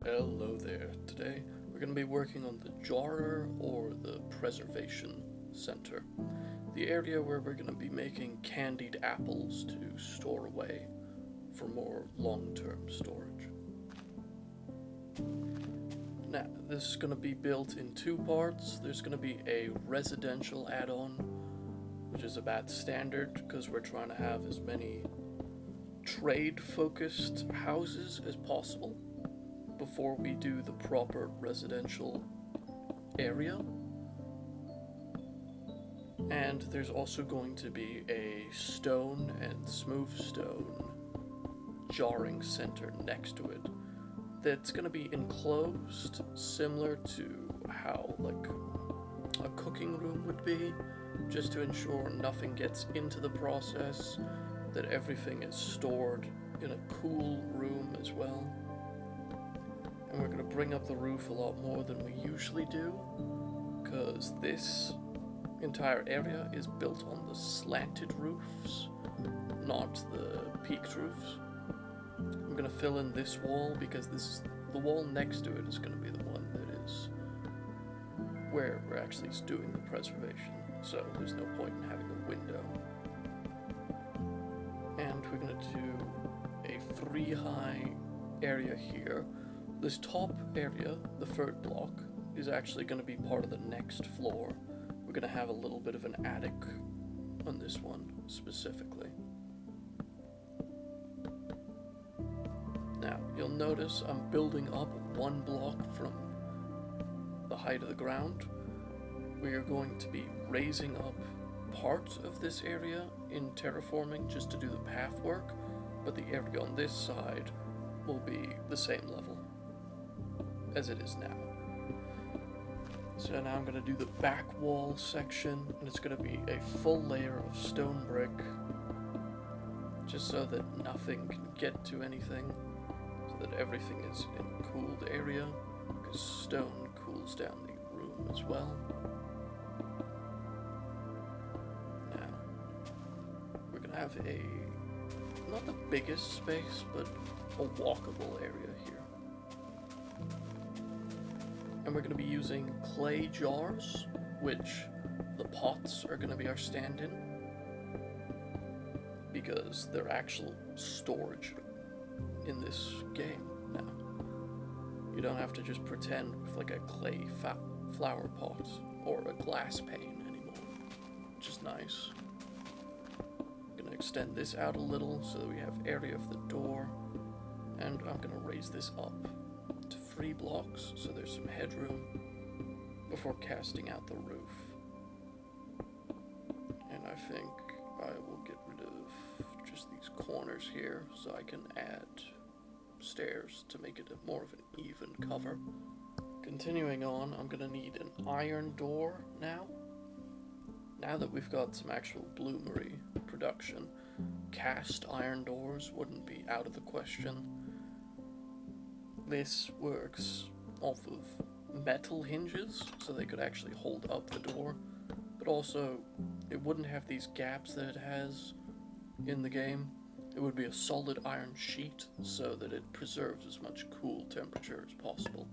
Hello there. Today we're going to be working on the Jarrer or the Preservation Center, the area where we're going to be making candied apples to store away for more long-term storage. Now, this is going to be built in two parts. There's going to be a residential add-on, which is about standard because we're trying to have as many trade-focused houses as possible before we do the proper residential area. And there's also going to be a stone and smooth stone jarring center next to it that's going to be enclosed similar to how like a cooking room would be, just to ensure nothing gets into the process, that everything is stored in a cool room as well. And we're going to bring up the roof a lot more than we usually do, because this entire area is built on the slanted roofs, not the peaked roofs. I'm going to fill in this wall because the wall next to it is going to be the one that is where we're actually doing the preservation, so there's no point in having a window. And we're going to do a 3-high area here. This top area, the third block, is actually going to be part of the next floor. We're going to have a little bit of an attic on this one specifically. Now, you'll notice I'm building up 1 block from the height of the ground. We are going to be raising up part of this area in terraforming just to do the path work, but the area on this side will be the same level as it is now. So now I'm going to do the back wall section, and it's going to be a full layer of stone brick, just so that nothing can get to anything, so that everything is in a cooled area, because stone cools down the room as well. Now, we're going to have not the biggest space, but a walkable area here. And we're going to be using clay jars, which the pots are going to be our stand-in, because they're actual storage in this game now. You don't have to just pretend with like a clay flower pot or a glass pane anymore, which is nice. I'm going to extend this out a little so that we have area of the door, and I'm going to raise this up to 3 blocks so there's some headroom before casting out the roof. And I think I will get rid of just these corners here so I can add stairs to make it more of an even cover. Continuing on, I'm going to need an iron door now. Now that we've got some actual bloomery production, cast iron doors wouldn't be out of the question. This works off of metal hinges, so they could actually hold up the door, but also it wouldn't have these gaps that it has in the game. It would be a solid iron sheet so that it preserves as much cool temperature as possible.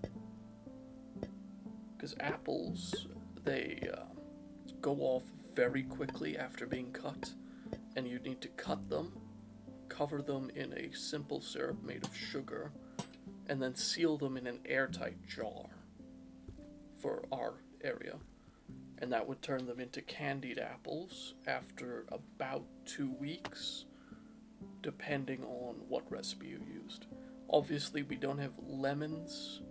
Because apples, they go off very quickly after being cut, and you need to cut them, cover them in a simple syrup made of sugar, and then seal them in an airtight jar for our area. And that would turn them into candied apples after about 2 weeks, depending on what recipe you used. Obviously, we don't have lemons,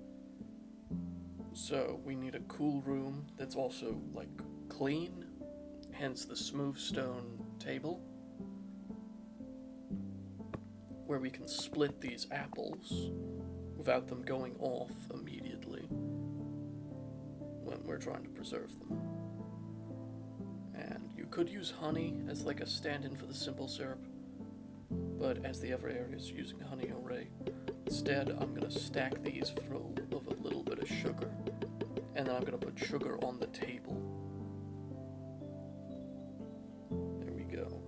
so we need a cool room that's also, like, clean, hence the smooth stone table, where we can split these apples without them going off immediately when we're trying to preserve them. And you could use honey as like a stand-in for the simple syrup, but as the other area is using honey already, instead I'm going to stack these full of a little bit of sugar, and then I'm going to put sugar on the table. There we go.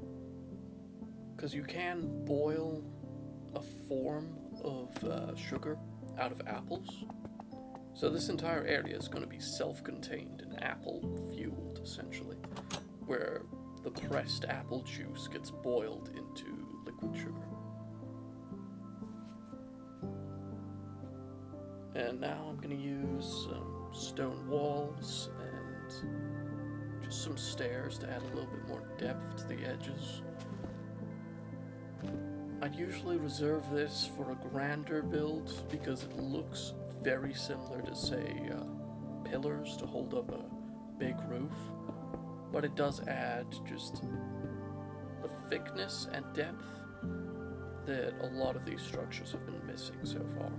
Because you can boil a form of sugar out of apples. So this entire area is going to be self-contained and apple-fueled, essentially, where the pressed apple juice gets boiled into liquid sugar. And now I'm going to use some stone walls and just some stairs to add a little bit more depth to the edges. I'd usually reserve this for a grander build because it looks very similar to, say, pillars to hold up a big roof, but it does add just the thickness and depth that a lot of these structures have been missing so far.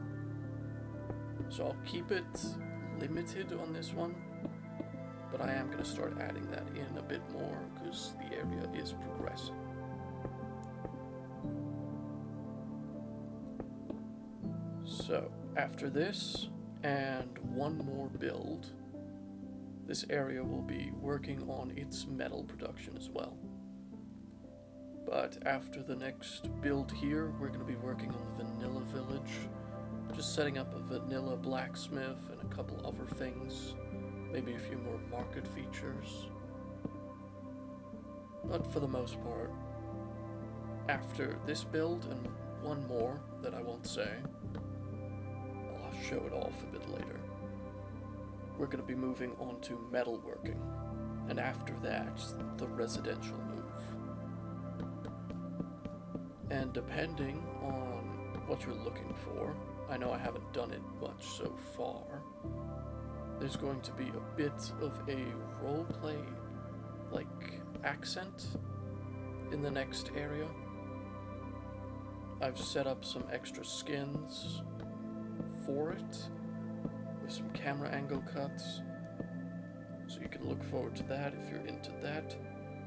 So I'll keep it limited on this one, but I am going to start adding that in a bit more because the area is progressing. So after this and one more build, this area will be working on its metal production as well. But after the next build here, we're going to be working on the vanilla village, just setting up a vanilla blacksmith and a couple other things, maybe a few more market features. But for the most part, after this build and one more that I won't say, I'll show it off a bit later, we're going to be moving on to metalworking, and after that, the residential move. And depending on what you're looking for, I know I haven't done it much so far, there's going to be a bit of a roleplay, like, accent in the next area. I've set up some extra skins for it, with some camera angle cuts, so you can look forward to that if you're into that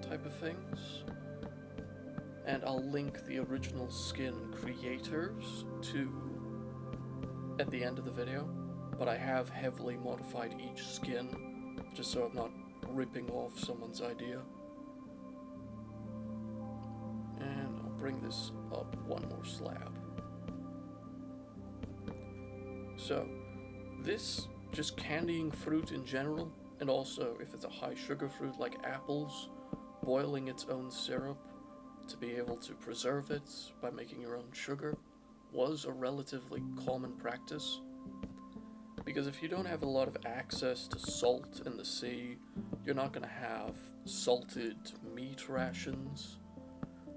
type of things. And I'll link the original skin creators at the end of the video, but I have heavily modified each skin, just so I'm not ripping off someone's idea. And I'll bring this up one more slab. So, this, just candying fruit in general, and also if it's a high sugar fruit like apples, boiling its own syrup to be able to preserve it by making your own sugar, was a relatively common practice. Because if you don't have a lot of access to salt in the sea, you're not going to have salted meat rations.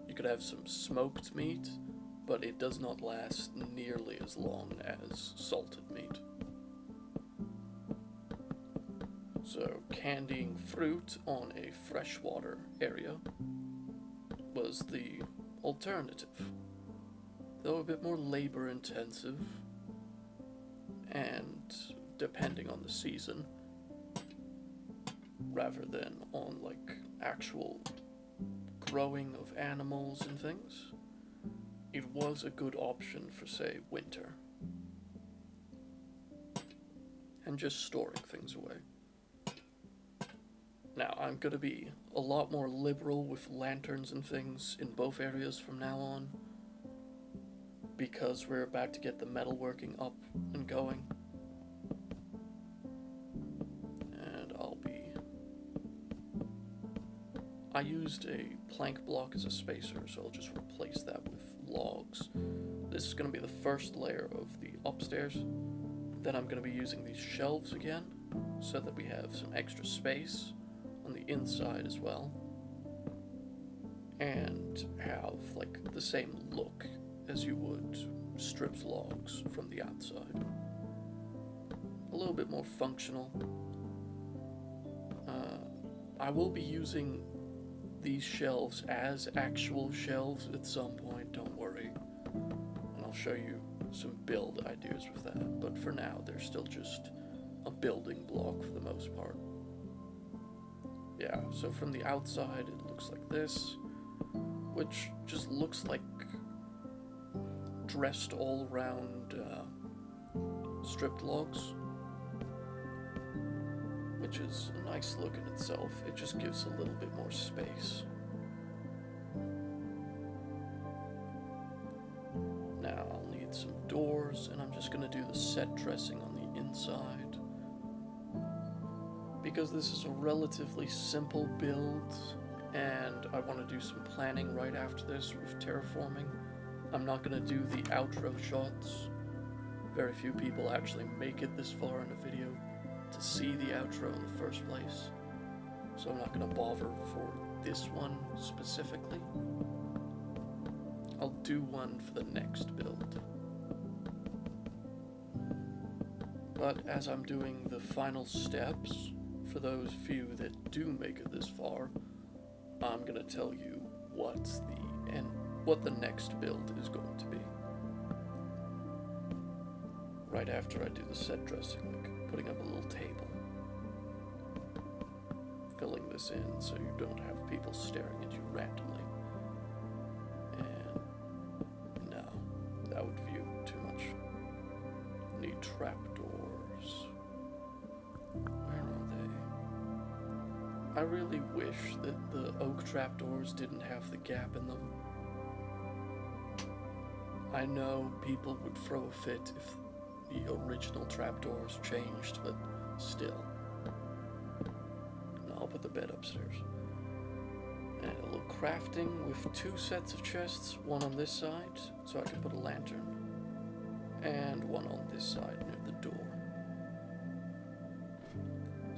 You could have some smoked meat, but it does not last nearly as long as salted meat. So candying fruit on a freshwater area was the alternative, though a bit more labor intensive, and depending on the season, rather than on like actual growing of animals and things, it was a good option for, say, winter, and just storing things away. Now, I'm going to be a lot more liberal with lanterns and things in both areas from now on, because we're about to get the metalworking up and going. And I used a plank block as a spacer, so I'll just replace that with logs. This is going to be the first layer of the upstairs. Then I'm going to be using these shelves again, so that we have some extra space on the inside as well, and have like the same look as you would stripped logs from the outside. A little bit more functional. I will be using these shelves as actual shelves at some point, don't worry, and I'll show you some build ideas with that, but for now they're still just a building block for the most part. Yeah, so from the outside it looks like this, which just looks like dressed all around stripped logs, which is a nice look in itself. It just gives a little bit more space. Now I'll need some doors, and I'm just gonna do the set dressing on the inside. Because this is a relatively simple build, and I want to do some planning right after this with terraforming, I'm not gonna do the outro shots. Very few people actually make it this far in a video to see the outro in the first place, so I'm not gonna bother for this one specifically. I'll do one for the next build. But as I'm doing the final steps, for those few that do make it this far, I'm gonna tell you what the next build is going to be. Right after I do the set dressing, like putting up a little table. Filling this in so you don't have people staring at you randomly. And no, that would view too much. Need trapdoors. Where are they? I really wish that the oak trapdoors didn't have the gap in them. I know people would throw a fit if the original trapdoors changed, but still. And I'll put the bed upstairs. And a little crafting with 2 sets of chests, one on this side, so I can put a lantern, and one on this side near the door.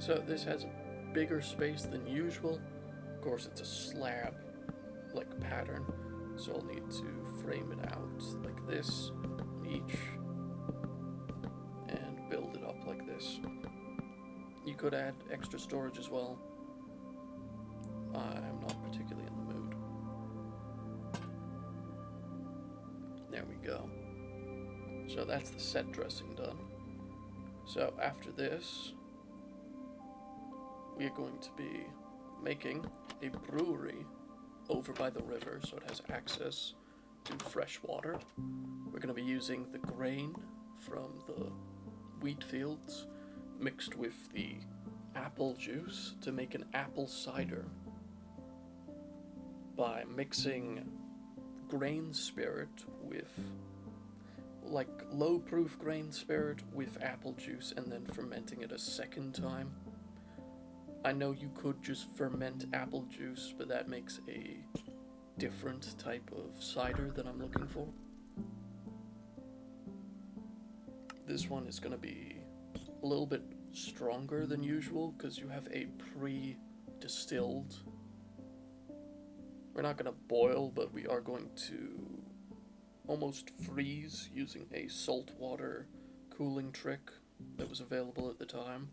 So this has a bigger space than usual. Of course, it's a slab like pattern, so I'll need to frame it out like this on each and build it up like this. You could add extra storage as well. I'm not particularly in the mood. There we go. So that's the set dressing done. So after this, we are going to be making a brewery over by the river, so it has access to fresh water. We're going to be using the grain from the wheat fields mixed with the apple juice to make an apple cider by mixing grain spirit with, like, low-proof grain spirit with apple juice and then fermenting it a second time. I know you could just ferment apple juice, but that makes a different type of cider that I'm looking for. This one is going to be a little bit stronger than usual because you have a pre-distilled. We're not going to boil, but we are going to almost freeze using a saltwater cooling trick that was available at the time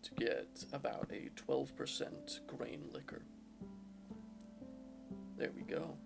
to get about a 12% grain liquor. There we go.